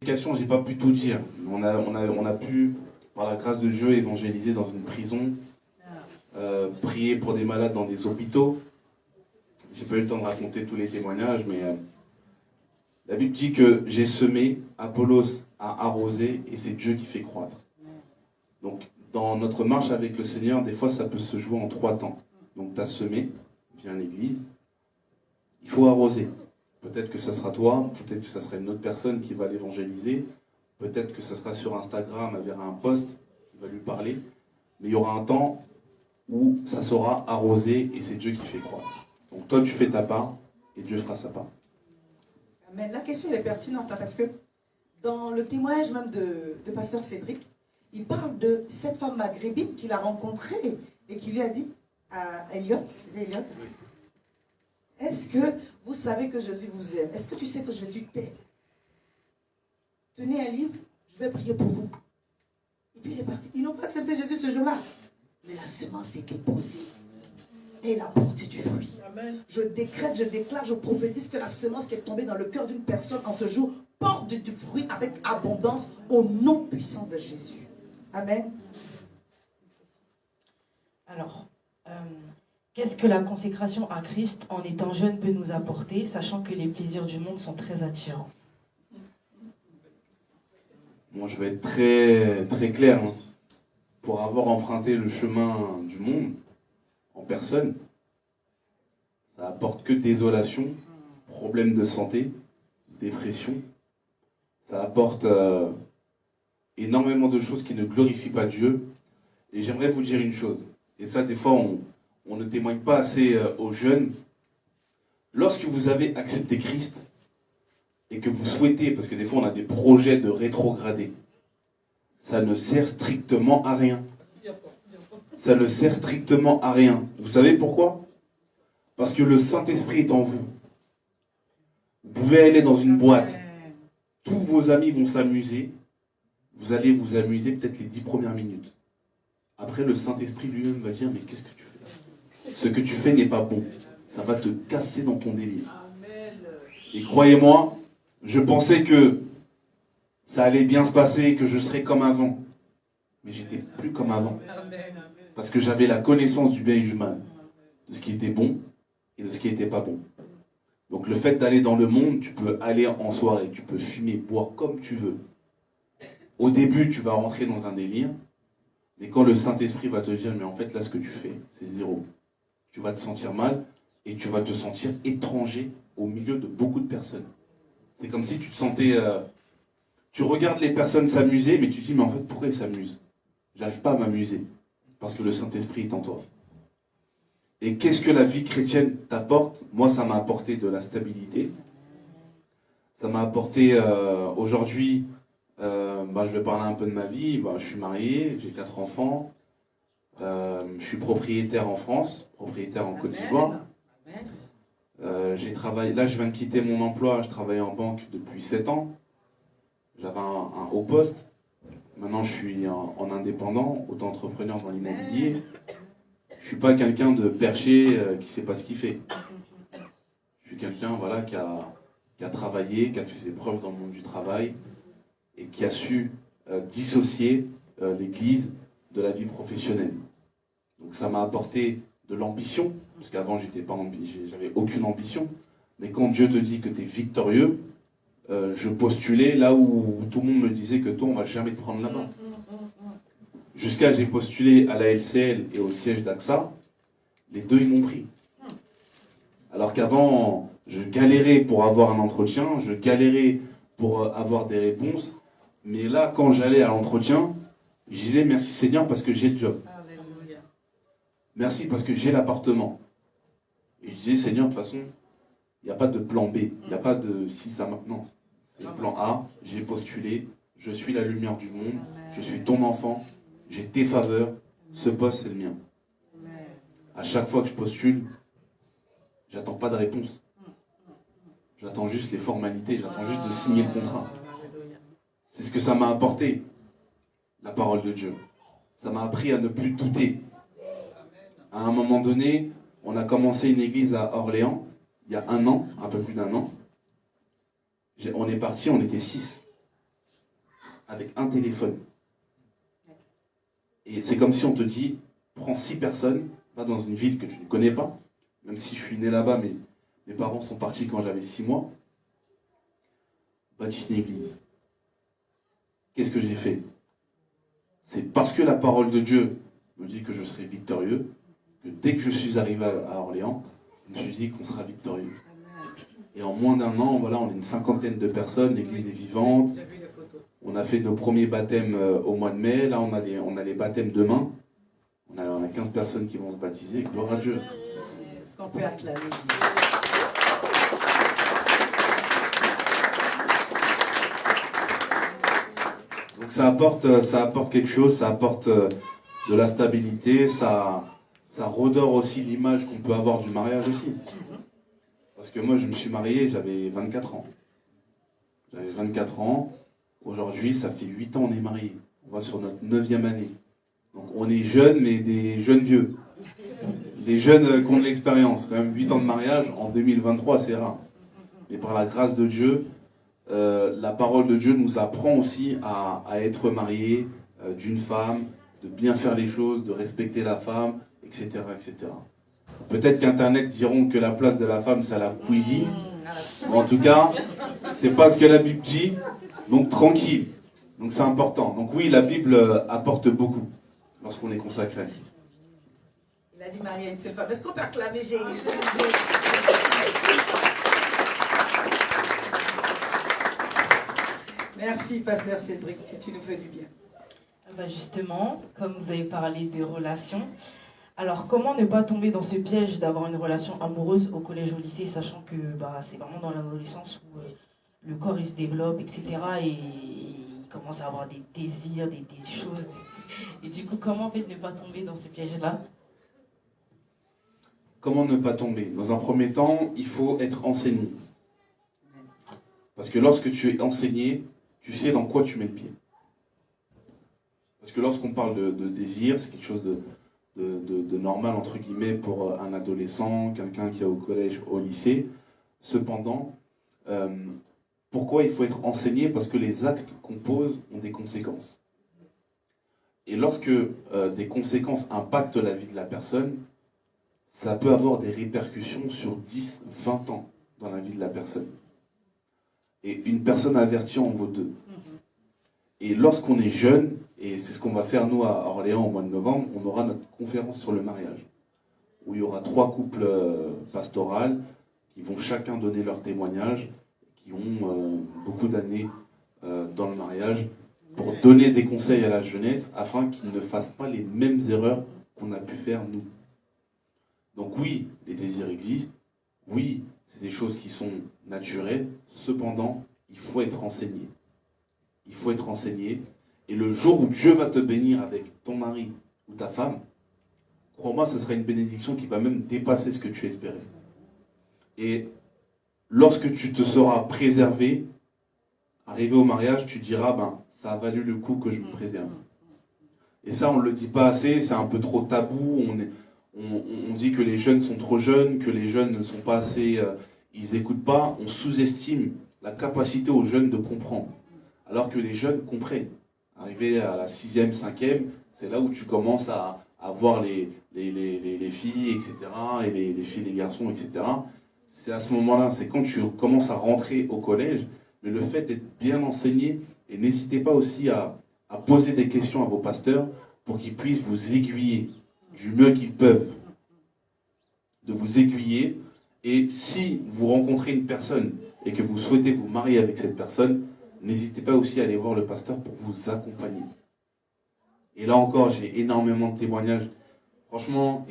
J'ai pas pu tout dire. On a pu, par la grâce de Dieu, évangéliser dans une prison, prier pour des malades dans des hôpitaux. J'ai pas eu le temps de raconter tous les témoignages, mais la Bible dit que j'ai semé, Apollos a arrosé, et c'est Dieu qui fait croître. Donc, dans notre marche avec le Seigneur, des fois, ça peut se jouer en 3 temps. Donc, tu as semé, viens à l'église, il faut arroser. Peut-être que ça sera toi, peut-être que ça sera une autre personne qui va l'évangéliser, peut-être que ça sera sur Instagram, elle verra un post qui va lui parler, mais il y aura un temps où ça sera arrosé et c'est Dieu qui fait croître. Donc toi tu fais ta part et Dieu fera sa part. Mais la question est pertinente, hein, parce que dans le témoignage même de pasteur Cédric, il parle de cette femme maghrébine qu'il a rencontrée et qui lui a dit à Elliot, c'était Elliot, est-ce que vous savez que Jésus vous aime? Est-ce que tu sais que Jésus t'aime? Tenez un livre, je vais prier pour vous. Et puis il est parti. Ils n'ont pas accepté Jésus ce jour-là. Mais la semence était posée. Et elle a porté du fruit. Amen. Je décrète, je déclare, je prophétise que la semence qui est tombée dans le cœur d'une personne en ce jour porte du fruit avec abondance au nom puissant de Jésus. Amen. Alors, qu'est-ce que la consécration à Christ en étant jeune peut nous apporter, sachant que les plaisirs du monde sont très attirants? Moi je vais être très, très clair. Hein. Pour avoir emprunté le chemin du monde en personne, ça apporte que désolation, problèmes de santé, dépression. Ça apporte énormément de choses qui ne glorifient pas Dieu. Et j'aimerais vous dire une chose, et ça des fois on ne témoigne pas assez aux jeunes. Lorsque vous avez accepté Christ et que vous souhaitez, parce que des fois on a des projets de rétrograder, ça ne sert strictement à rien. Ça ne sert strictement à rien. Vous savez pourquoi? Parce que le Saint-Esprit est en vous. Vous pouvez aller dans une boîte, tous vos amis vont s'amuser, vous allez vous amuser peut-être les 10 premières minutes. Après, le Saint-Esprit lui-même va dire, mais qu'est-ce que tu fais là? Ce que tu fais n'est pas bon. Ça va te casser dans ton délire. Et croyez-moi, je pensais que ça allait bien se passer, que je serais comme avant. Mais j'étais plus comme avant. Parce que j'avais la connaissance du bien et du mal. De ce qui était bon et de ce qui n'était pas bon. Donc le fait d'aller dans le monde, tu peux aller en soirée, tu peux fumer, boire comme tu veux. Au début, tu vas rentrer dans un délire. Mais quand le Saint-Esprit va te dire, mais en fait là ce que tu fais, c'est zéro. Tu vas te sentir mal et tu vas te sentir étranger au milieu de beaucoup de personnes. C'est comme si tu te sentais... tu regardes les personnes s'amuser, mais tu te dis, mais en fait, pourquoi ils s'amusent? J'arrive pas à m'amuser, parce que le Saint-Esprit est en toi. Et qu'est-ce que la vie chrétienne t'apporte? Moi, ça m'a apporté de la stabilité. Ça m'a apporté, aujourd'hui, je vais parler un peu de ma vie. Je suis marié, j'ai 4 enfants. Je suis propriétaire en France, propriétaire en Côte d'Ivoire. J'ai travaillé, là, je viens de quitter mon emploi, je travaille en banque depuis 7 ans. J'avais un haut poste. Maintenant, je suis en indépendant, auto-entrepreneur dans l'immobilier. Je suis pas quelqu'un de perché qui sait pas ce qu'il fait. Je suis quelqu'un voilà, qui a travaillé, qui a fait ses preuves dans le monde du travail et qui a su dissocier l'Église de la vie professionnelle. Donc ça m'a apporté de l'ambition, parce qu'avant j'avais aucune ambition. Mais quand Dieu te dit que tu es victorieux, je postulais là où tout le monde me disait que toi on va jamais te prendre là-bas. Jusqu'à j'ai postulé à la LCL et au siège d'AXA, les deux ils m'ont pris. Alors qu'avant je galérais pour avoir un entretien, je galérais pour avoir des réponses, mais là quand j'allais à l'entretien, je disais merci Seigneur parce que j'ai le job. Merci parce que j'ai l'appartement. Et je disais Seigneur de toute façon, il n'y a pas de plan B, il n'y a pas de si ça maintenant. C'est le plan A, j'ai postulé, je suis la lumière du monde, je suis ton enfant, j'ai tes faveurs, ce poste c'est le mien. À chaque fois que je postule, j'attends pas de réponse. J'attends juste les formalités, j'attends juste de signer le contrat. C'est ce que ça m'a apporté, la parole de Dieu. Ça m'a appris à ne plus douter. À un moment donné, on a commencé une église à Orléans, il y a 1 an, un peu plus d'1 an. On est parti, on était 6. avec un téléphone. Et c'est comme si on te dit, prends 6 personnes, va dans une ville que tu ne connais pas, même si je suis né là-bas, mais mes parents sont partis quand j'avais 6 mois, bâtis une église. Qu'est-ce que j'ai fait? C'est parce que la parole de Dieu me dit que je serai victorieux, que dès que je suis arrivé à Orléans, je me suis dit qu'on sera victorieux. Et en moins d'1 an, voilà, on est une 50aine de personnes, l'église est vivante. On a fait nos premiers baptêmes au mois de mai, là on a les baptêmes demain. On a 15 personnes qui vont se baptiser, gloire à Dieu. Est-ce qu'on peut acclamer? Donc ça apporte quelque chose, ça apporte de la stabilité, ça redore aussi l'image qu'on peut avoir du mariage aussi. Parce que moi je me suis marié, j'avais 24 ans. J'avais 24 ans, aujourd'hui ça fait 8 ans on est mariés. On va sur notre 9e année. Donc on est jeunes, mais des jeunes vieux. Des jeunes qui ont de l'expérience. Quand même 8 ans de mariage en 2023, c'est rare. Mais par la grâce de Dieu, la parole de Dieu nous apprend aussi à être mariés d'une femme, de bien faire les choses, de respecter la femme, etc. etc. Peut-être qu'Internet diront que la place de la femme, c'est à la cuisine. Mais en tout cas, c'est pas ce que la Bible dit. Donc tranquille. Donc c'est important. Donc oui, la Bible apporte beaucoup lorsqu'on est consacré à Christ. Il a dit marié à une seule femme. Est-ce qu'on peut acclamer Jésus? Merci, pasteur Cédric, si tu nous fais du bien. Justement, comme vous avez parlé de relations, alors comment ne pas tomber dans ce piège d'avoir une relation amoureuse au collège ou au lycée, sachant que c'est vraiment dans l'adolescence où le corps il se développe, etc. et il commence à avoir des désirs, des choses. Et du coup, comment en fait ne pas tomber dans ce piège-là? Comment ne pas tomber? Dans un premier temps, il faut être enseigné. Parce que lorsque tu es enseigné, tu sais dans quoi tu mets le pied. Parce que lorsqu'on parle de désir, c'est quelque chose de normal, entre guillemets, pour un adolescent, quelqu'un qui est au collège, au lycée. Cependant, pourquoi il faut être enseigné? Parce que les actes qu'on pose ont des conséquences. Et lorsque des conséquences impactent la vie de la personne, ça peut avoir des répercussions sur 10, 20 ans dans la vie de la personne. Et une personne avertie en vaut 2. Et lorsqu'on est jeune, et c'est ce qu'on va faire nous à Orléans au mois de novembre, on aura notre conférence sur le mariage, où il y aura 3 couples pastorales qui vont chacun donner leur témoignage, qui ont beaucoup d'années dans le mariage, pour donner des conseils à la jeunesse, afin qu'ils ne fassent pas les mêmes erreurs qu'on a pu faire nous. Donc oui, les désirs existent, oui, c'est des choses qui sont naturelles, cependant, il faut être enseigné. Il faut être enseigné, et le jour où Dieu va te bénir avec ton mari ou ta femme, crois-moi, ce sera une bénédiction qui va même dépasser ce que tu espérais. Et lorsque tu te seras préservé, arrivé au mariage, tu diras, ça a valu le coup que je me préserve. Et ça, on ne le dit pas assez, c'est un peu trop tabou, on dit que les jeunes sont trop jeunes, que les jeunes ne sont pas assez... ils n'écoutent pas, on sous-estime la capacité aux jeunes de comprendre. Alors que les jeunes comprennent. Arrivé à la 6e, 5e, c'est là où tu commences à voir les filles, etc., et les filles, les garçons, etc. C'est à ce moment-là, c'est quand tu commences à rentrer au collège, mais le fait d'être bien enseigné, et n'hésitez pas aussi à poser des questions à vos pasteurs pour qu'ils puissent vous aiguiller du mieux qu'ils peuvent, de vous aiguiller. Et si vous rencontrez une personne et que vous souhaitez vous marier avec cette personne, n'hésitez pas aussi à aller voir le pasteur pour vous accompagner. Et là encore, j'ai énormément de témoignages. Franchement,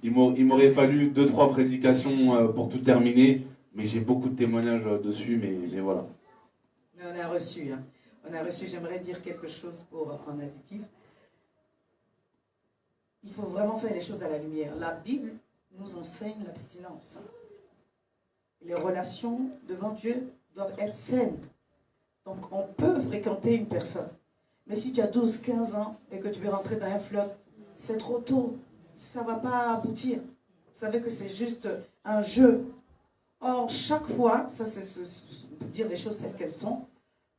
il m'aurait fallu 2-3 prédications pour tout terminer, mais j'ai beaucoup de témoignages dessus, mais voilà. Mais on a reçu, j'aimerais dire quelque chose en additif. Il faut vraiment faire les choses à la lumière. La Bible nous enseigne l'abstinence. Les relations devant Dieu doivent être saines. Donc on peut fréquenter une personne. Mais si tu as 12-15 ans et que tu veux rentrer dans un flop, c'est trop tôt. Ça ne va pas aboutir. Vous savez que c'est juste un jeu. Or, chaque fois, ça c'est dire les choses telles qu'elles sont,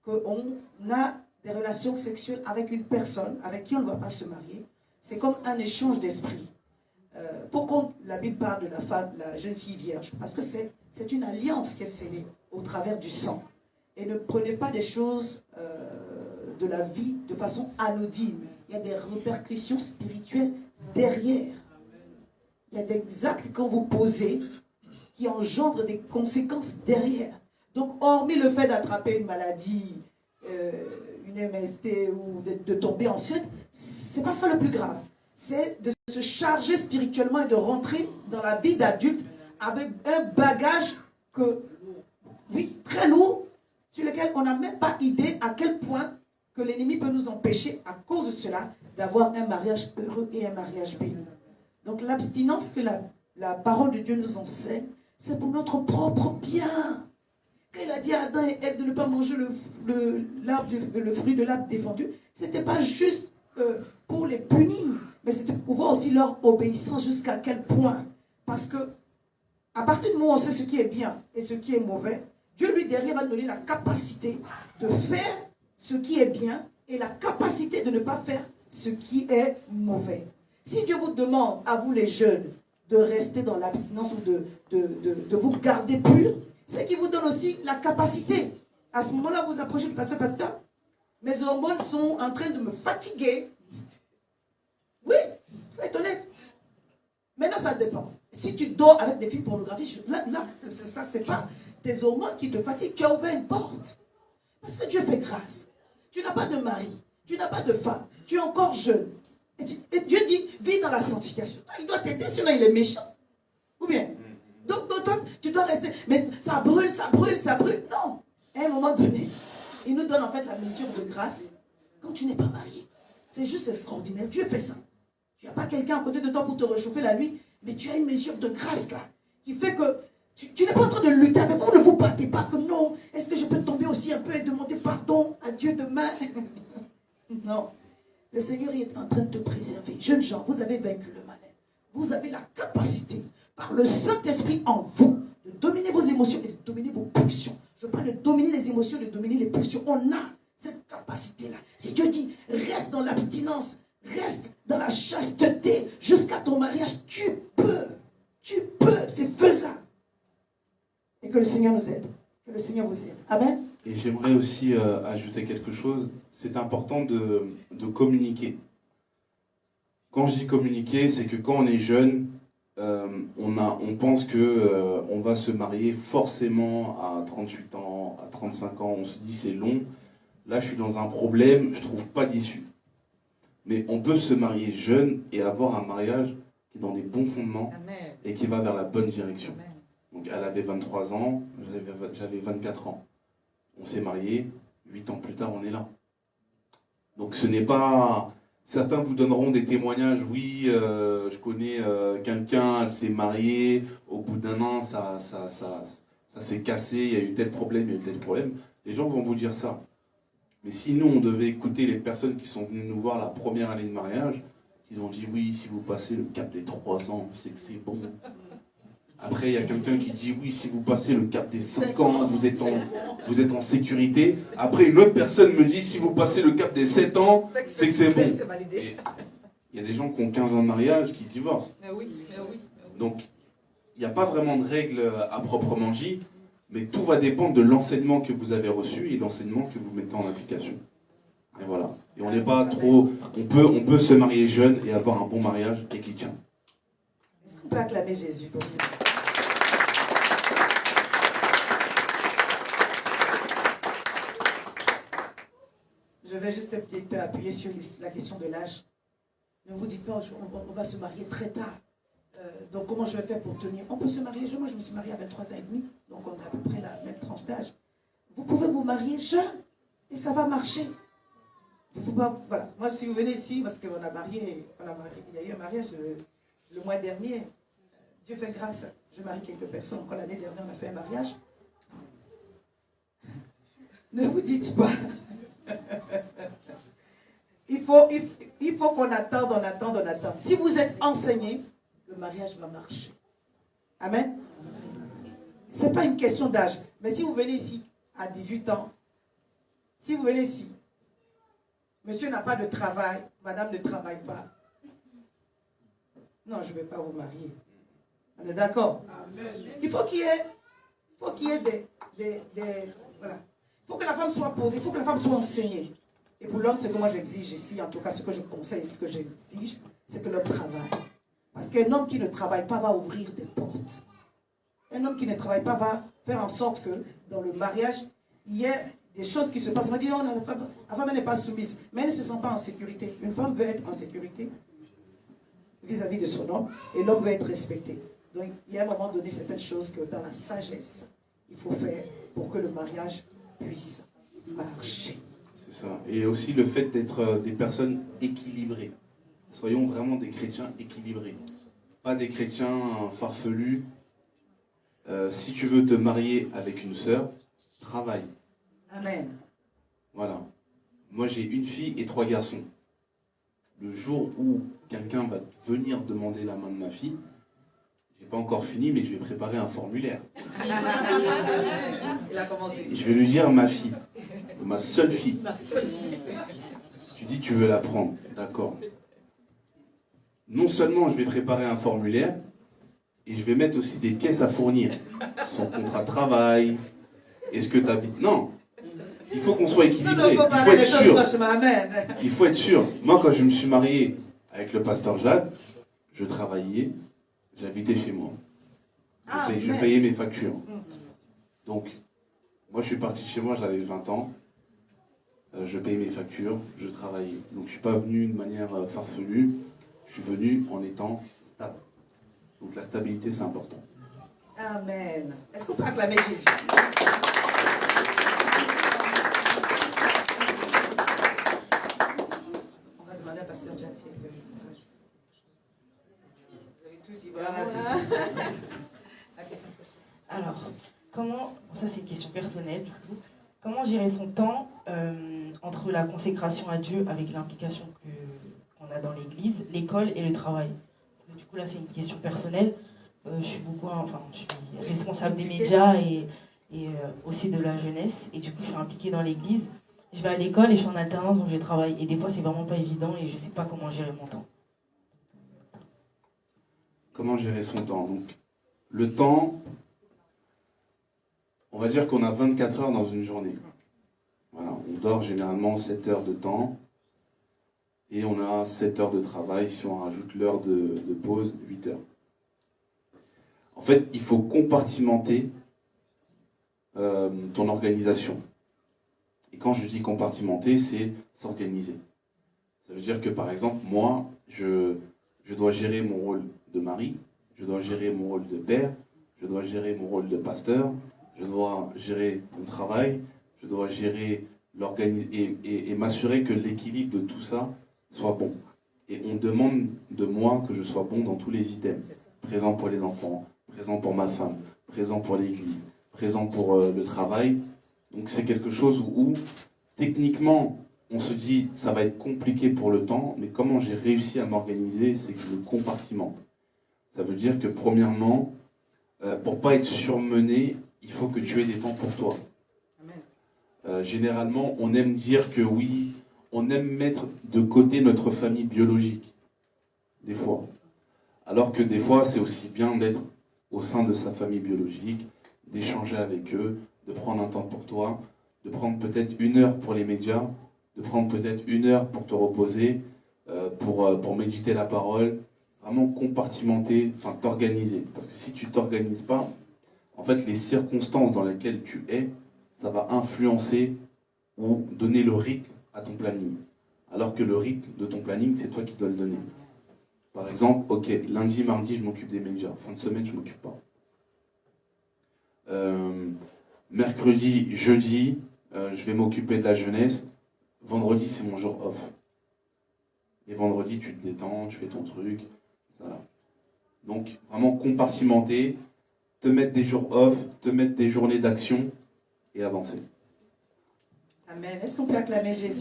qu'on a des relations sexuelles avec une personne avec qui on ne va pas se marier, c'est comme un échange d'esprit. Pourquoi la Bible parle de la femme, la jeune fille vierge? Parce que c'est une alliance qui est scellée au travers du sang. Et ne prenez pas des choses de la vie de façon anodine. Il y a des répercussions spirituelles derrière. Il y a des actes que vous posez qui engendrent des conséquences derrière. Donc, hormis le fait d'attraper une maladie, une MST ou de tomber enceinte, c'est pas ça le plus grave. C'est de se charger spirituellement et de rentrer dans la vie d'adulte avec un bagage très lourd, sur lequel on n'a même pas idée à quel point que l'ennemi peut nous empêcher, à cause de cela, d'avoir un mariage heureux et un mariage béni. Donc l'abstinence que la parole de Dieu nous enseigne, c'est pour notre propre bien. Quand il a dit à Adam et Ève de ne pas manger le fruit de l'arbre défendu, ce n'était pas juste pour les punir, mais c'était pour voir aussi leur obéissance jusqu'à quel point. Parce que à partir du moment où on sait ce qui est bien et ce qui est mauvais, Dieu lui derrière va nous donner la capacité de faire ce qui est bien et la capacité de ne pas faire ce qui est mauvais. Si Dieu vous demande, à vous les jeunes, de rester dans l'abstinence ou de vous garder pur, c'est qu'il vous donne aussi la capacité. À ce moment-là, vous approchez du pasteur, mes hormones sont en train de me fatiguer. Oui, faut être honnête. Maintenant, ça dépend. Si tu dors avec des films pornographiques, là ça, c'est pas tes hormones qui te fatiguent. Tu as ouvert une porte. Parce que Dieu fait grâce. Tu n'as pas de mari, tu n'as pas de femme, tu es encore jeune. Et Dieu dit, vis dans la sanctification. Il doit t'aider, sinon il est méchant. Ou bien? Donc, toi, tu dois rester. Mais ça brûle, ça brûle, ça brûle. Non. À un moment donné, il nous donne en fait la mesure de grâce quand tu n'es pas marié. C'est juste extraordinaire. Dieu fait ça. Tu n'as pas quelqu'un à côté de toi pour te réchauffer la nuit, mais tu as une mesure de grâce là, qui fait que tu n'es pas en train de lutter avec vous. Ne vous battez pas que non. Est-ce que je peux tomber aussi un peu et demander pardon à Dieu demain? Non. Le Seigneur est en train de te préserver. Jeunes gens, vous avez vaincu le malin. Vous avez la capacité, par le Saint-Esprit en vous, de dominer vos émotions et de dominer vos pulsions. Je parle de dominer les émotions, de dominer les pulsions. On a cette capacité-là. Si Dieu dit, reste dans l'abstinence, reste dans la chasteté jusqu'à ton mariage, tu peux, c'est faisable. Et que le Seigneur nous aide, que le Seigneur vous aide. Amen. Et j'aimerais aussi ajouter quelque chose. C'est important de communiquer. Quand je dis communiquer, c'est que quand on est jeune, on pense que on va se marier forcément à 38 ans, à 35 ans. On se dit c'est long. Là, je suis dans un problème, je trouve pas d'issue. Mais on peut se marier jeune et avoir un mariage qui est dans des bons fondements. Amen. Et qui va vers la bonne direction. Amen. Donc elle avait 23 ans, j'avais 24 ans. On s'est mariés, 8 ans plus tard, on est là. Donc ce n'est pas... Certains vous donneront des témoignages, oui, je connais quelqu'un, elle s'est mariée, au bout d'un an, ça s'est cassé, il y a eu tel problème, il y a eu tel problème. Les gens vont vous dire ça. Mais si nous, on devait écouter les personnes qui sont venues nous voir la première année de mariage, ils ont dit, oui, si vous passez le cap des 3 ans, c'est que c'est bon. Après, il y a quelqu'un qui dit, oui, si vous passez le cap des 5 ans, vous êtes en sécurité. Après, une autre personne me dit, si vous passez le cap des 7 ans, c'est que c'est bon. Et il y a des gens qui ont 15 ans de mariage qui divorcent. Donc, il n'y a pas vraiment de règles à proprement dit, mais tout va dépendre de l'enseignement que vous avez reçu et l'enseignement que vous mettez en application. Et voilà. Et on n'est pas trop... On peut se marier jeune et avoir un bon mariage et qui tient. Est-ce qu'on peut acclamer Jésus pour ça? Je vais juste un petit peu appuyer sur la question de l'âge. Ne vous dites pas, on va se marier très tard. Donc comment je vais faire pour tenir? On peut se marier jeune. Moi, je me suis mariée à 23 ans et demi. Donc on a à peu près la même tranche d'âge. Vous pouvez vous marier jeune et ça va marcher. Voilà. Moi, si vous venez ici, parce qu'on a marié, il y a eu un mariage le mois dernier. Dieu fait grâce. Je marie quelques personnes. Encore l'année dernière, on a fait un mariage. Ne vous dites pas. Il faut qu'on attende, on attende. Si vous êtes enseigné, le mariage va marcher. Amen. Ce n'est pas une question d'âge. Mais si vous venez ici à 18 ans, Si vous venez ici, monsieur n'a pas de travail, madame ne travaille pas. Non, je ne vais pas vous marier. On est d'accord? Il faut qu'il y ait, voilà. Il faut que la femme soit posée, il faut que la femme soit enseignée. Et pour l'homme, ce que moi j'exige ici, en tout cas ce que je conseille, ce que j'exige, c'est que l'homme travaille. Parce qu'un homme qui ne travaille pas va ouvrir des portes. Un homme qui ne travaille pas va faire en sorte que dans le mariage, il y ait des choses qui se passent. On va dire non, la femme n'est pas soumise, mais elle ne se sent pas en sécurité. Une femme veut être en sécurité vis-à-vis de son homme, et l'homme veut être respecté. Donc il y a à un moment donné certaines choses que dans la sagesse, il faut faire pour que le mariage puisse marcher. C'est ça. Et aussi le fait d'être des personnes équilibrées. Soyons vraiment des chrétiens équilibrés. Pas des chrétiens farfelus. Si tu veux te marier avec une sœur, travaille. Amen. Voilà. Moi, j'ai une fille et 3 garçons. Le jour où quelqu'un va venir demander la main de ma fille, j'ai pas encore fini, mais je vais préparer un formulaire. Il a commencé. Je vais lui dire ma fille, ma seule fille. Ma seule. Tu dis tu veux la prendre, d'accord. Non seulement je vais préparer un formulaire, et je vais mettre aussi des pièces à fournir. Son contrat de travail, est-ce que tu habites... Non, il faut qu'on soit équilibré, il faut être sûr. Il faut être sûr. Moi, quand je me suis marié avec le pasteur Jade, je travaillais, j'habitais chez moi. Je payais mes factures. Donc, moi, je suis parti de chez moi, j'avais 20 ans. Je payais mes factures, je travaillais. Donc, je ne suis pas venu de manière farfelue. Je suis venu en étant stable. Donc, la stabilité, c'est important. Amen. Est-ce qu'on peut acclamer Jésus? On va demander à Pasteur Jade s'il veut. Vous avez tout dit. Voilà. La question prochaine. Alors, ça c'est une question personnelle du coup, comment gérer son temps entre la consécration à Dieu avec l'implication qu'on a dans l'église, l'école et le travail? Du coup là c'est une question personnelle. Je suis responsable des médias et aussi de la jeunesse, et du coup je suis impliquée dans l'église. Je vais à l'école et je suis en alternance, donc je travaille, et des fois c'est vraiment pas évident et je sais pas comment gérer mon temps. Comment gérer son temps? Donc, le temps, on va dire qu'on a 24 heures dans une journée. Voilà, on dort généralement 7 heures de temps, et on a 7 heures de travail si on rajoute l'heure de pause, 8 heures. En fait, il faut compartimenter ton organisation. Et quand je dis compartimenter, c'est s'organiser. Ça veut dire que, par exemple, moi, je dois gérer mon rôle de mari, je dois gérer mon rôle de père, je dois gérer mon rôle de pasteur, je dois gérer mon travail, je dois gérer et m'assurer que l'équilibre de tout ça soit bon. Et on demande de moi que je sois bon dans tous les items. Présent pour les enfants, présent pour ma femme, présent pour l'église, présent pour le travail. Donc c'est quelque chose où techniquement, on se dit ça va être compliqué pour le temps, mais comment j'ai réussi à m'organiser, c'est que je le compartimente. Ça veut dire que premièrement, pour pas être surmené, il faut que tu aies des temps pour toi. Généralement, on aime dire que oui, on aime mettre de côté notre famille biologique, des fois. Alors que des fois, c'est aussi bien d'être au sein de sa famille biologique, d'échanger avec eux, de prendre un temps pour toi, de prendre peut-être 1 heure pour les médias, de prendre peut-être 1 heure pour te reposer, pour méditer la parole, vraiment compartimenter, enfin t'organiser. Parce que si tu t'organises pas, en fait, les circonstances dans lesquelles tu es, ça va influencer ou donner le rythme à ton planning. Alors que le rythme de ton planning, c'est toi qui dois le donner. Par exemple, ok, lundi, mardi, je m'occupe des médias. Fin de semaine, je ne m'occupe pas. Mercredi, jeudi, je vais m'occuper de la jeunesse. Vendredi, c'est mon jour off. Et vendredi, tu te détends, tu fais ton truc. Voilà. Donc, vraiment compartimenter, te mettre des jours off, te mettre des journées d'action et avancer. Amen. Est-ce qu'on peut acclamer Jésus?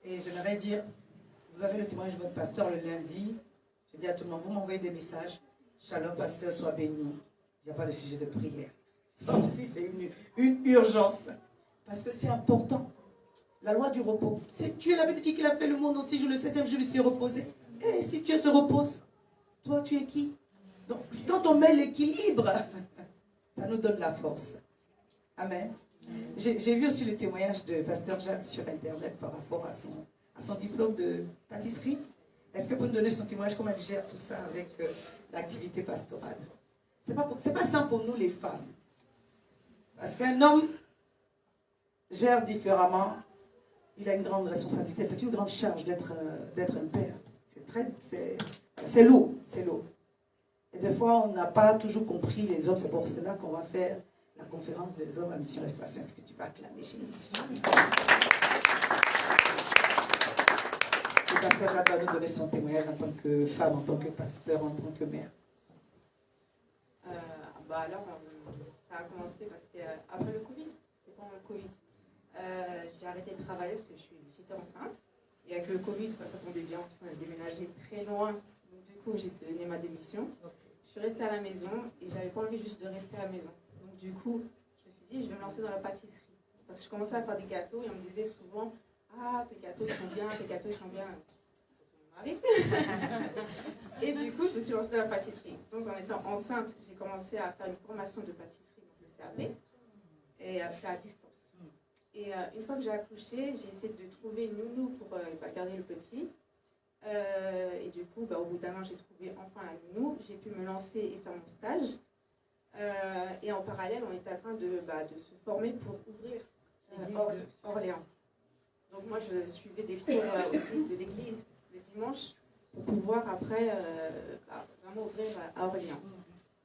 Et j'aimerais dire, vous avez le témoignage de votre pasteur le lundi. Je dis à tout le monde, vous m'envoyez des messages. Shalom, pasteur, sois béni. il n'y a pas de sujet de prière. Ça aussi, c'est une urgence. Parce que c'est important. La loi du repos. C'est Dieu, la Bible dit qu'il a fait le monde en 6 jours, le 7e jour, il s'est reposé. Et si Dieu se repose, toi, tu es qui? Donc, quand on met l'équilibre, ça nous donne la force. Amen. J'ai vu aussi le témoignage de Pasteur Jade sur Internet par rapport à son diplôme de pâtisserie. Est-ce que vous nous donnez son témoignage, comment elle gère tout ça avec l'activité pastorale? C'est pas simple pour nous les femmes. Parce qu'un homme gère différemment, il a une grande responsabilité. C'est une grande charge d'être un père. C'est lourd, c'est lourd. Et des fois, on n'a pas toujours compris les hommes. C'est pour cela qu'on va faire la conférence des hommes à Mission Restauration. Est-ce que tu vas acclamer Jésus? Le pasteur Jade va nous donner son témoignage en tant que femme, en tant que pasteur, en tant que mère. Alors, ça a commencé parce que après le Covid, c'était pendant le Covid. J'ai arrêté de travailler parce que j'étais enceinte. Et avec le Covid, ça tombait bien, parce qu'on a déménagé très loin. Donc, du coup, j'ai donné ma démission. Je suis restée à la maison et j'avais pas envie juste de rester à la maison. Donc, du coup, je me suis dit, je vais me lancer dans la pâtisserie. Parce que je commençais à faire des gâteaux et on me disait souvent, ah, tes gâteaux ils sont bien, tes gâteaux ils sont bien. Surtout mon mari. Et du coup, je me suis lancée dans la pâtisserie. Donc, en étant enceinte, j'ai commencé à faire une formation de pâtisserie, donc le CAP. Et c'est à distance. Et une fois que j'ai accouché, j'ai essayé de trouver une nounou pour garder le petit. Et du coup, au bout d'un an, j'ai trouvé enfin la nounou. J'ai pu me lancer et faire mon stage. Et en parallèle, on était en train de se former pour ouvrir Orléans. Donc moi, je suivais des cours aussi de l'église le dimanche pour pouvoir après vraiment ouvrir à Orléans.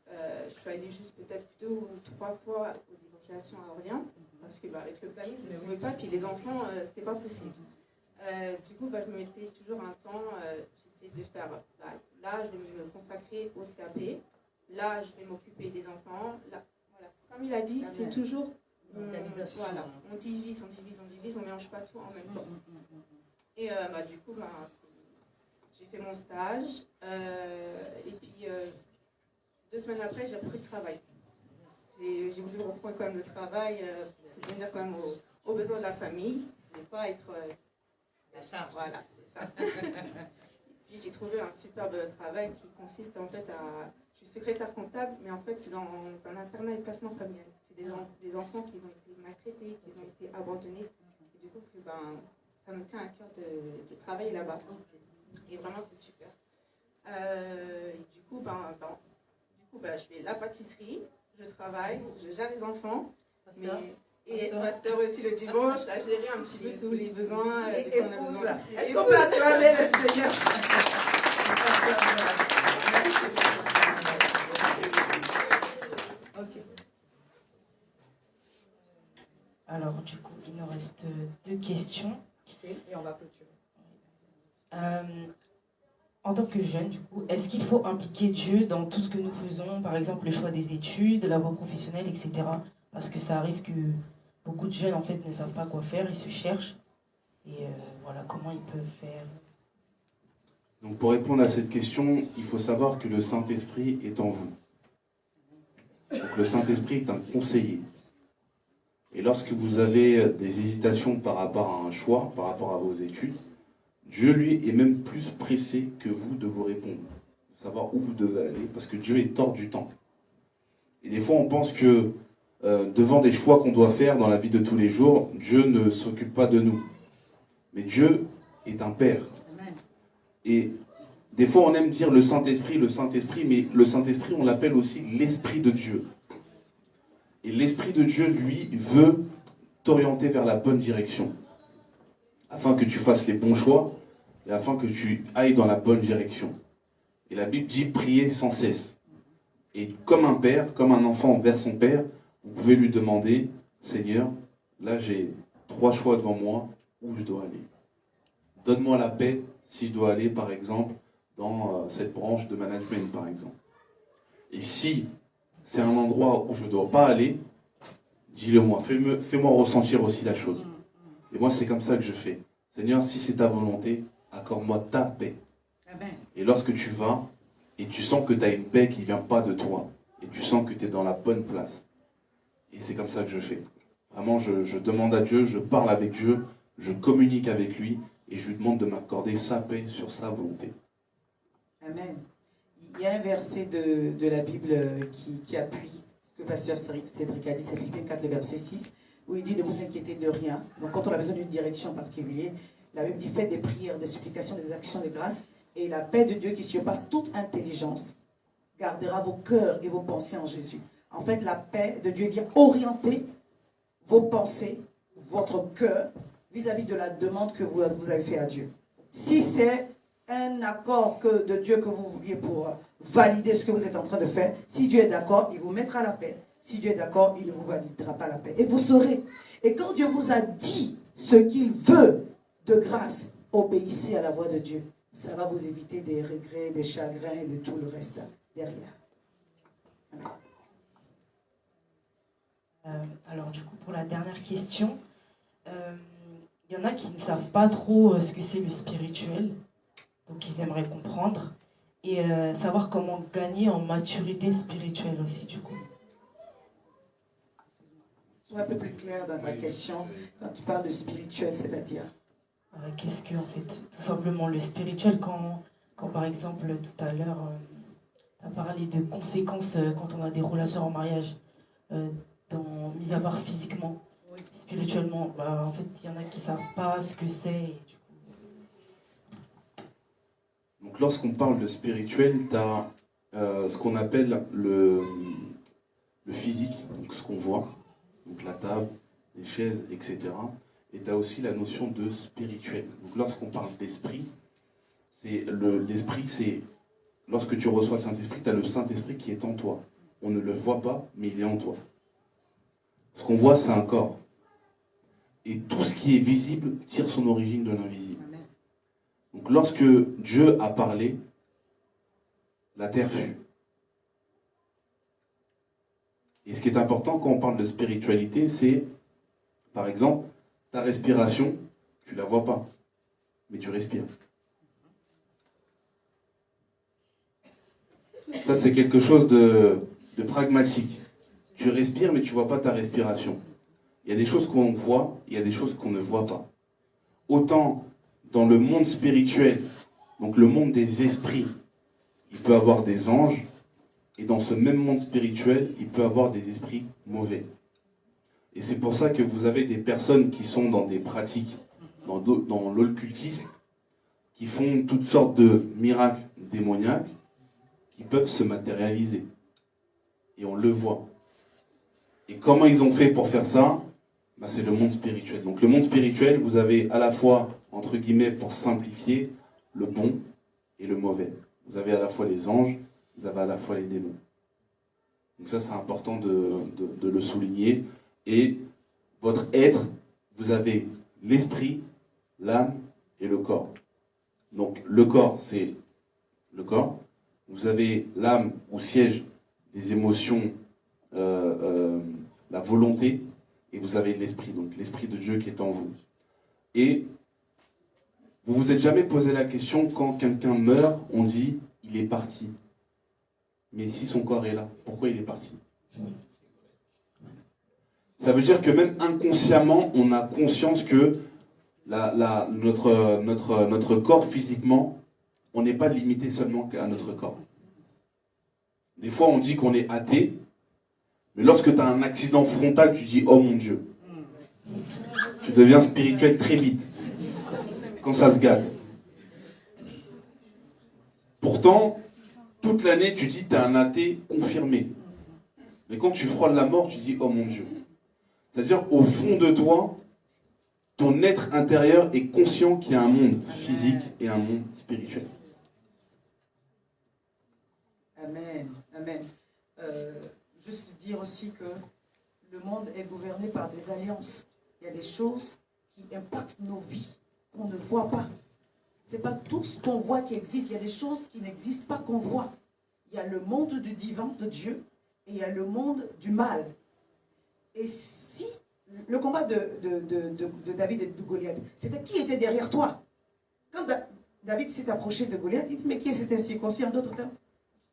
Je suis allée juste peut-être 2 ou 3 fois aux évangélisations à Orléans. Parce que avec le planning, je ne pouvais pas, puis les enfants, c'était pas possible. Du coup, je me mettais toujours un temps, j'essayais de faire, là, je vais me consacrer au CAP, là, je vais m'occuper des enfants. Là, voilà. Comme il a dit, c'est toujours, voilà, on divise, on ne mélange pas tout en même temps. Et du coup, j'ai fait mon stage, et puis 2 semaines après, j'ai repris le travail. J'ai voulu reprendre quand même le travail, subvenir quand même aux besoins de la famille, ne pas être la charge. Voilà, c'est ça. Puis j'ai trouvé un superbe travail qui consiste en fait à... Je suis secrétaire comptable, mais en fait c'est dans un internat et placement familial. C'est des enfants qui ont été maltraités, qui ont été abandonnés. Et du coup, ça me tient à cœur de travailler là-bas. Et vraiment, c'est super. Et du coup, je fais la pâtisserie. Je travaille, je gère les enfants, et pasteur aussi le dimanche, à gérer un petit peu tous les besoins. Et épouse, est-ce qu'on peut acclamer le Seigneur? Alors, du coup, il nous reste 2 questions. Et on va clôturer. En tant que jeune, du coup, est-ce qu'il faut impliquer Dieu dans tout ce que nous faisons, par exemple le choix des études, la voie professionnelle, etc. Parce que ça arrive que beaucoup de jeunes, en fait, ne savent pas quoi faire, ils se cherchent. Et voilà, comment ils peuvent faire. Donc pour répondre à cette question, il faut savoir que le Saint-Esprit est en vous. Donc le Saint-Esprit est un conseiller. Et lorsque vous avez des hésitations par rapport à un choix, par rapport à vos études, Dieu, lui, est même plus pressé que vous de vous répondre, de savoir où vous devez aller, parce que Dieu est hors du temps. Et des fois, on pense que devant des choix qu'on doit faire dans la vie de tous les jours, Dieu ne s'occupe pas de nous. Mais Dieu est un Père. Amen. Et des fois, on aime dire le Saint-Esprit, mais le Saint-Esprit, on l'appelle aussi l'Esprit de Dieu. Et l'Esprit de Dieu, lui, veut t'orienter vers la bonne direction, afin que tu fasses les bons choix, et afin que tu ailles dans la bonne direction. Et la Bible dit prier sans cesse. Et comme un père, comme un enfant envers son père, vous pouvez lui demander, Seigneur, là j'ai 3 choix devant moi, où je dois aller. Donne-moi la paix si je dois aller, par exemple, dans cette branche de management, par exemple. Et si c'est un endroit où je ne dois pas aller, dis-le-moi, fais-moi ressentir aussi la chose. Et moi, c'est comme ça que je fais. Seigneur, si c'est ta volonté, accorde-moi ta paix. Amen. Et lorsque tu vas, et tu sens que tu as une paix qui ne vient pas de toi, et tu sens que tu es dans la bonne place. Et c'est comme ça que je fais. Vraiment, je demande à Dieu, je parle avec Dieu, je communique avec lui et je lui demande de m'accorder sa paix sur sa volonté. Amen. Il y a un verset de la Bible qui appuie ce que Pasteur Cédric a dit, c'est Philippiens 4, le verset 6, où il dit ne vous inquiétez de rien. Donc quand on a besoin d'une direction particulière, la Bible dit faites des prières, des supplications, des actions de grâce, et la paix de Dieu qui surpasse toute intelligence gardera vos cœurs et vos pensées en Jésus. En fait, la paix de Dieu vient orienter vos pensées, votre cœur, vis-à-vis de la demande que vous avez fait à Dieu. Si c'est un accord de Dieu que vous vouliez pour valider ce que vous êtes en train de faire, si Dieu est d'accord, il vous mettra la paix. Si Dieu est d'accord, il ne vous validera pas la paix. Et vous saurez. Et quand Dieu vous a dit ce qu'il veut de grâce, obéissez à la voix de Dieu. Ça va vous éviter des regrets, des chagrins et de tout le reste derrière. Alors du coup, pour la dernière question, il y en a qui ne savent pas trop ce que c'est le spirituel, donc ils aimeraient comprendre, et savoir comment gagner en maturité spirituelle aussi du coup. Sois un peu plus clair dans ta question, quand tu parles de spirituel, c'est-à-dire qu'est-ce que, en fait, tout simplement le spirituel, quand par exemple, tout à l'heure, tu as parlé de conséquences quand on a des relations en mariage, mis à part physiquement, oui. Spirituellement, en fait, il y en a qui ne savent pas ce que c'est. Et du coup... Donc lorsqu'on parle de spirituel, tu as ce qu'on appelle le physique, donc ce qu'on voit, donc la table, les chaises, etc. Et tu as aussi la notion de spirituel. Donc lorsqu'on parle d'esprit, l'esprit, c'est lorsque tu reçois le Saint-Esprit, tu as le Saint-Esprit qui est en toi. On ne le voit pas, mais il est en toi. Ce qu'on voit, c'est un corps. Et tout ce qui est visible tire son origine de l'invisible. Donc lorsque Dieu a parlé, la terre fut. Et ce qui est important quand on parle de spiritualité, c'est, par exemple, ta respiration, tu ne la vois pas, mais tu respires. Ça, c'est quelque chose de pragmatique. Tu respires, mais tu ne vois pas ta respiration. Il y a des choses qu'on voit, il y a des choses qu'on ne voit pas. Autant dans le monde spirituel, donc le monde des esprits, il peut avoir des anges, et dans ce même monde spirituel, il peut avoir des esprits mauvais. Et c'est pour ça que vous avez des personnes qui sont dans des pratiques, dans l'occultisme, qui font toutes sortes de miracles démoniaques, qui peuvent se matérialiser. Et on le voit. Et comment ils ont fait pour faire ça ? C'est le monde spirituel. Donc le monde spirituel, vous avez à la fois, entre guillemets, pour simplifier, le bon et le mauvais. Vous avez à la fois les anges, vous avez à la fois les démons. Donc ça, c'est important de le souligner. Et votre être, vous avez l'esprit, l'âme et le corps. Donc le corps, c'est le corps. Vous avez l'âme où siègent les émotions, la volonté, et vous avez l'esprit, donc l'esprit de Dieu qui est en vous. Et vous vous êtes jamais posé la question, quand quelqu'un meurt, on dit il est parti. Mais si son corps est là, pourquoi il est parti ? Ça veut dire que même inconsciemment, on a conscience que notre corps physiquement, on n'est pas limité seulement à notre corps. Des fois, on dit qu'on est athée, mais lorsque tu as un accident frontal, tu dis « Oh mon Dieu !» Tu deviens spirituel très vite, quand ça se gâte. Pourtant, toute l'année, tu dis « Tu es un athée confirmé ». Mais quand tu frôles la mort, tu dis « Oh mon Dieu !» C'est-à-dire, au fond de toi, ton être intérieur est conscient qu'il y a un monde physique et un monde spirituel. Amen. Amen. Juste dire aussi que le monde est gouverné par des alliances. Il y a des choses qui impactent nos vies, qu'on ne voit pas. Ce n'est pas tout ce qu'on voit qui existe. Il y a des choses qui n'existent pas qu'on voit. Il y a le monde du divin, de Dieu, et il y a le monde du mal. Et si le combat de David et de Goliath, c'était qui était derrière toi? Quand David s'est approché de Goliath, il dit, mais qui est cet incirconcis en d'autres termes?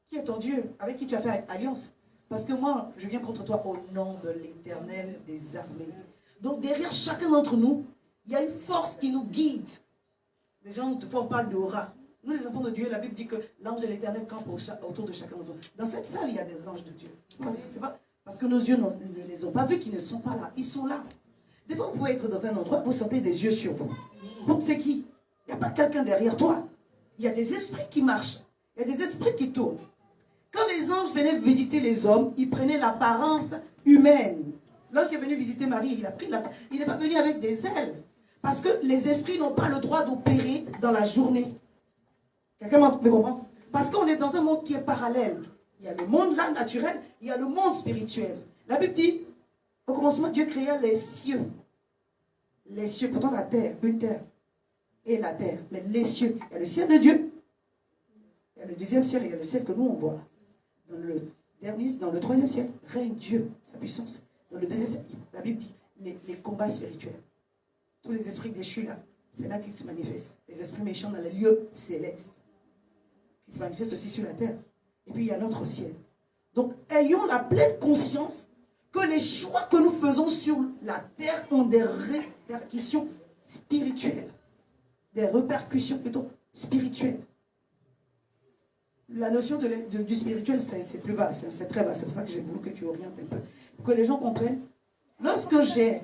Qui est ton Dieu? Avec qui tu as fait alliance? Parce que moi, je viens contre toi au nom de l'Éternel des armées. Donc derrière chacun d'entre nous, il y a une force qui nous guide. Les gens, on parle d'aura. Nous, les enfants de Dieu, la Bible dit que l'ange de l'Éternel campe autour de chacun d'entre nous. Dans cette salle, il y a des anges de Dieu. C'est pas parce que nos yeux ne les ont pas vus qu'ils ne sont pas là. Ils sont là. Des fois, vous pouvez être dans un endroit, vous sentez des yeux sur vous. Donc c'est qui? Il n'y a pas quelqu'un derrière toi. Il y a des esprits qui marchent. Il y a des esprits qui tournent. Quand les anges venaient visiter les hommes, ils prenaient l'apparence humaine. L'ange qui est venu visiter Marie, il n'est pas venu avec des ailes. Parce que les esprits n'ont pas le droit d'opérer dans la journée. Quelqu'un me comprend? Parce qu'on est dans un monde qui est parallèle. Il y a le monde là, naturel, il y a le monde spirituel. La Bible dit, au commencement, Dieu créa les cieux. Les cieux, pourtant la terre, une terre. Et la terre, mais les cieux. Il y a le ciel de Dieu. Il y a le deuxième ciel, il y a le ciel que nous on voit. Dans le troisième ciel, règne Dieu, sa puissance. Dans le deuxième ciel, la Bible dit, les combats spirituels. Tous les esprits déchus là, c'est là qu'ils se manifestent. Les esprits méchants dans les lieux célestes. Qui se manifestent aussi sur la terre. Et puis il y a notre ciel. Donc ayons la pleine conscience que les choix que nous faisons sur la terre ont des répercussions spirituelles. Des répercussions plutôt spirituelles. La notion du spirituel, c'est plus vaste, c'est très vaste. C'est pour ça que j'ai voulu que tu orientes un peu. Que les gens comprennent. Lorsque j'ai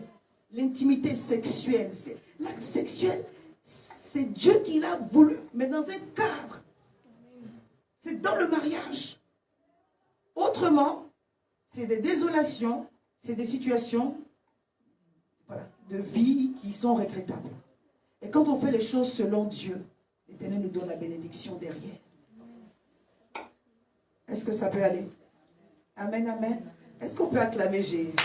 l'intimité sexuelle, l'acte sexuel, c'est Dieu qui l'a voulu, mais dans un cadre. C'est dans le mariage. Autrement, c'est des désolations, c'est des situations de vie qui sont regrettables. Et quand on fait les choses selon Dieu, l'Éternel nous donne la bénédiction derrière. Est-ce que ça peut aller? Amen, amen. Est-ce qu'on peut acclamer Jésus?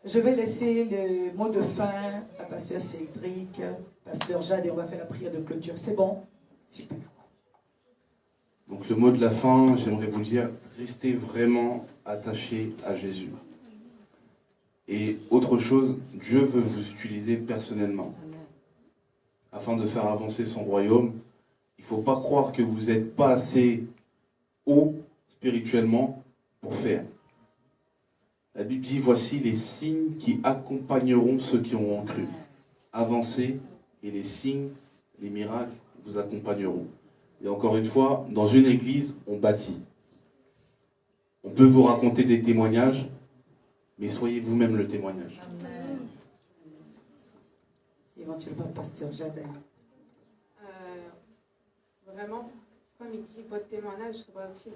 Je vais laisser le mot de fin à Pasteur Cédric, Pasteur Jade, et on va faire la prière de clôture. C'est bon? Super. Donc le mot de la fin, j'aimerais vous dire, restez vraiment attachés à Jésus. Et autre chose, Dieu veut vous utiliser personnellement. Afin de faire avancer son royaume, il ne faut pas croire que vous n'êtes pas assez haut spirituellement pour faire. La Bible dit, voici les signes qui accompagneront ceux qui auront cru. Avancez et les signes, les miracles vous accompagneront. Et encore une fois, dans une église, on bâtit. On peut vous raconter des témoignages, mais soyez vous-même le témoignage. Amen. Si éventuellement, Pasteur Jabin. Vraiment, comme il dit, votre témoignage sera aussi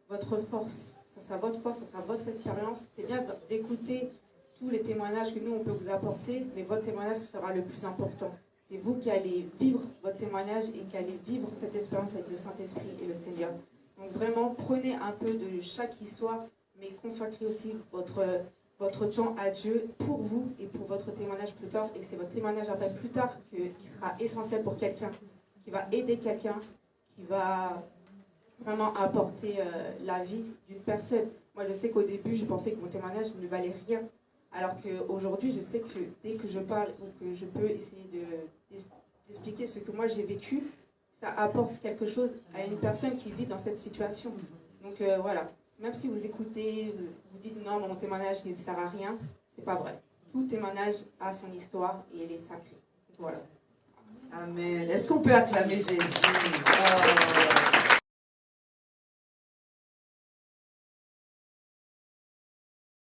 votre force. Ça sera votre force, ça sera votre expérience. C'est bien d'écouter tous les témoignages que nous, on peut vous apporter, mais votre témoignage sera le plus important. C'est vous qui allez vivre votre témoignage et qui allez vivre cette expérience avec le Saint-Esprit et le Seigneur. Donc vraiment, prenez un peu de chaque histoire, mais consacrez aussi votre temps à Dieu pour vous et pour votre témoignage plus tard. Et c'est votre témoignage après plus tard qui sera essentiel pour quelqu'un, qui va aider quelqu'un, qui va vraiment apporter la vie d'une personne. Moi, je sais qu'au début, je pensais que mon témoignage ne valait rien. Alors qu'aujourd'hui, je sais que dès que je parle ou que je peux essayer d'expliquer ce que moi j'ai vécu, ça apporte quelque chose à une personne qui vit dans cette situation. Donc voilà, même si vous écoutez, vous dites non, mon témoignage ne sert à rien, c'est pas vrai. Tout témoignage a son histoire et elle est sacrée. Voilà. Amen. Est-ce qu'on peut acclamer Jésus?